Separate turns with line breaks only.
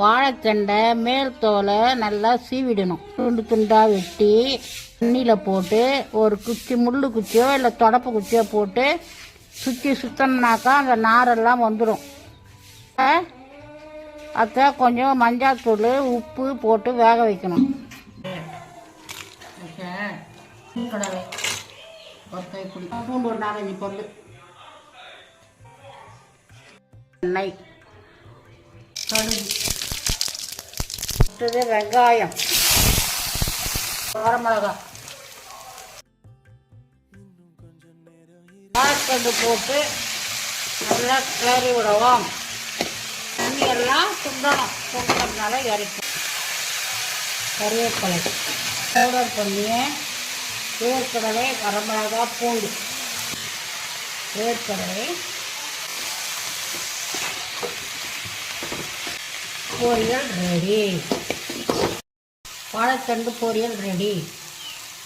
வாழைத்தண்டை மேல் தோலை நல்லா சீவிடணும். துண்டு துண்டாக வெட்டி தண்ணியில் போட்டு ஒரு குச்சி முள்ளு குச்சியோ இல்லை தொடப்பு குச்சியோ போட்டு சுத்தம்னாக்கா அந்த நாரெல்லாம் வந்துடும். அதை கொஞ்சம் மஞ்சாத்தூள் உப்பு போட்டு வேக வைக்கணும். கடலை ஒரு கைப்பிடி, பூண்டு ஒரு 4-5 பொருள், எண்ணெய், கடுகு, வெங்காயம், வரமிளகாய், வாழைத்தண்டு போட்டு நல்லா கிளறி விடுவோம். தண்ணி எல்லாம் சுண்டனம்னால இறக்கும். கருவேப்பிலை பவுடர் பண்ணி வேர்க்கடலை, வரமிளகாய், பூண்டு, வேர்க்கடலை, பொரியல் ரெடி. வாழைத்தண்டு பொரியல் ரெடி.